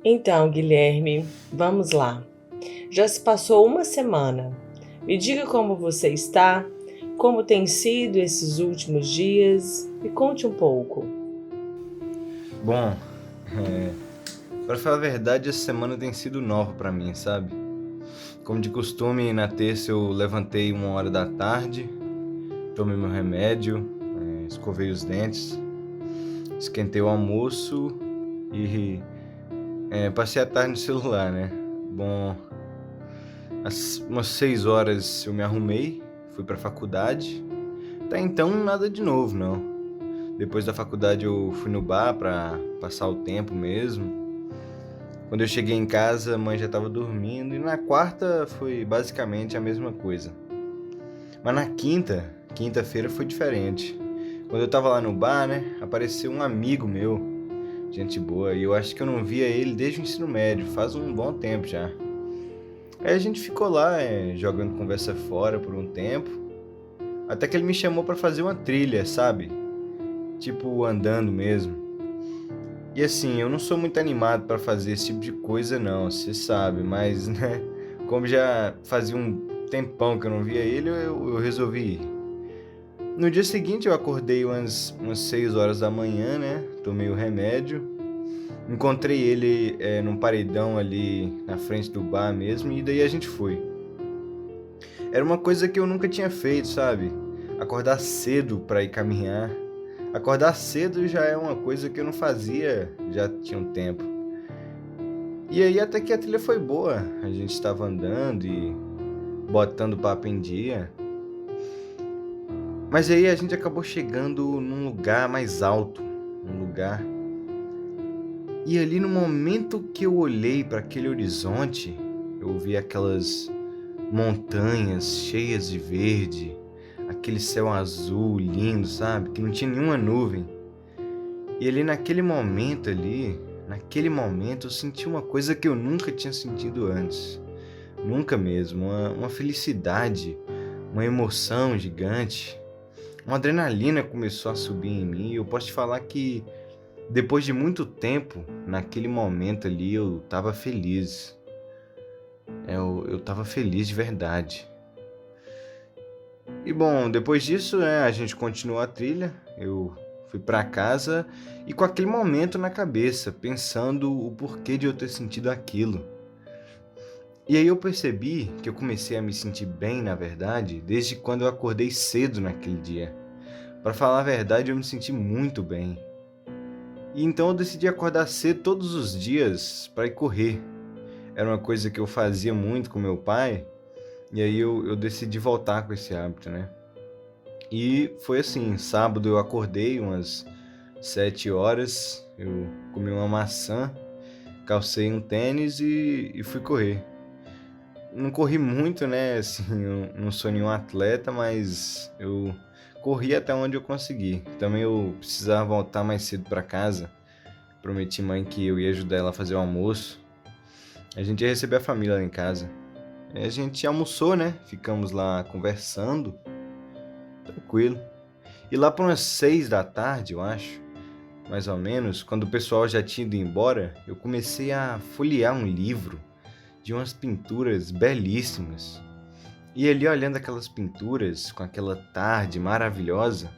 Então, Guilherme, vamos lá. Já se passou uma semana. Me diga como você está, como tem sido esses últimos dias. Me conte um pouco. Bom, pra falar a verdade, essa semana tem sido nova pra mim, sabe? Como de costume, na terça eu levantei 1 hora da tarde, tomei meu remédio, escovei os dentes, esquentei o almoço e passei a tarde no celular, né? Bom, às umas 6 horas eu me arrumei, fui pra faculdade. Até então, nada de novo, não. Depois da faculdade eu fui no bar pra passar o tempo mesmo. Quando eu cheguei em casa, a mãe já estava dormindo, e na quarta foi basicamente a mesma coisa. Mas na quinta-feira foi diferente. Quando eu tava lá no bar, né, apareceu um amigo meu, gente boa, e eu acho que eu não via ele desde o ensino médio, faz um bom tempo já. Aí a gente ficou lá, jogando conversa fora por um tempo, até que ele me chamou pra fazer uma trilha, sabe? Tipo, andando mesmo. E assim, eu não sou muito animado pra fazer esse tipo de coisa não, você sabe, mas né, como já fazia um tempão que eu não via ele, eu resolvi ir. No dia seguinte eu acordei umas 6 horas da manhã, né? Tomei o remédio, encontrei ele num paredão ali na frente do bar mesmo, e daí a gente foi. Era uma coisa que eu nunca tinha feito, sabe? Acordar cedo pra ir caminhar. Acordar cedo já é uma coisa que eu não fazia já tinha um tempo. E aí até que a trilha foi boa. A gente estava andando e botando o papo em dia. Mas aí a gente acabou chegando num lugar mais alto, um lugar. E ali no momento que eu olhei para aquele horizonte, eu vi aquelas montanhas cheias de verde, aquele céu azul lindo, sabe? Que não tinha nenhuma nuvem. E ali naquele momento eu senti uma coisa que eu nunca tinha sentido antes. Nunca mesmo, uma felicidade, uma emoção gigante. Uma adrenalina começou a subir em mim e eu posso te falar que depois de muito tempo, naquele momento ali eu tava feliz. Eu tava feliz de verdade. E bom, depois disso, né, a gente continuou a trilha. Eu fui pra casa e com aquele momento na cabeça, pensando o porquê de eu ter sentido aquilo. E aí eu percebi que eu comecei a me sentir bem, na verdade, desde quando eu acordei cedo naquele dia. Para falar a verdade, eu me senti muito bem. E então eu decidi acordar cedo todos os dias para ir correr. Era uma coisa que eu fazia muito com meu pai, e aí eu decidi voltar com esse hábito, né? E foi assim, sábado eu acordei umas 7 horas, eu comi uma maçã, calcei um tênis e fui correr. Não corri muito, né? Assim, eu não sou nenhum atleta, mas eu corri até onde eu consegui. Também eu precisava voltar mais cedo para casa. Prometi à mãe que eu ia ajudar ela a fazer o almoço. A gente ia receber a família lá em casa. Aí a gente almoçou, né? Ficamos lá conversando, tranquilo. E lá por umas 6 da tarde, eu acho, mais ou menos, quando o pessoal já tinha ido embora, eu comecei a folhear um livro de umas pinturas belíssimas. E ali olhando aquelas pinturas, com aquela tarde maravilhosa,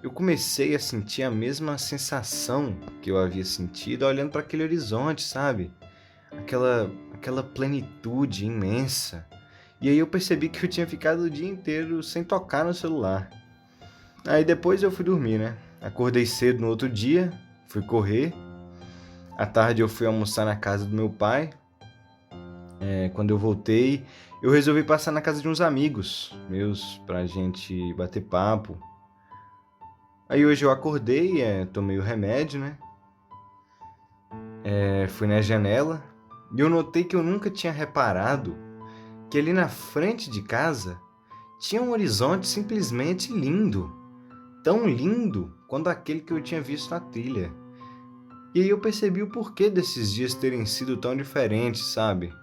eu comecei a sentir a mesma sensação que eu havia sentido olhando para aquele horizonte, sabe? Aquela plenitude imensa. E aí eu percebi que eu tinha ficado o dia inteiro sem tocar no celular. Aí depois eu fui dormir, né? Acordei cedo no outro dia, fui correr. À tarde eu fui almoçar na casa do meu pai. Quando eu voltei, eu resolvi passar na casa de uns amigos meus pra gente bater papo. Aí hoje eu acordei, tomei o remédio, né? Fui na janela e eu notei que eu nunca tinha reparado que ali na frente de casa tinha um horizonte simplesmente lindo. Tão lindo quanto aquele que eu tinha visto na trilha. E aí eu percebi o porquê desses dias terem sido tão diferentes, sabe?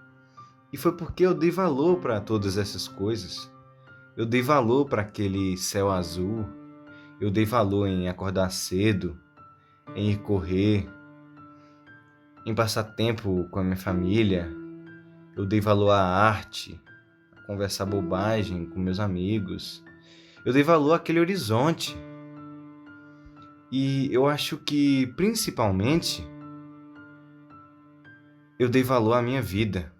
E foi porque eu dei valor para todas essas coisas. Eu dei valor para aquele céu azul. Eu dei valor em acordar cedo, em ir correr, em passar tempo com a minha família. Eu dei valor à arte, a conversar bobagem com meus amigos. Eu dei valor àquele horizonte. E eu acho que, principalmente, eu dei valor à minha vida.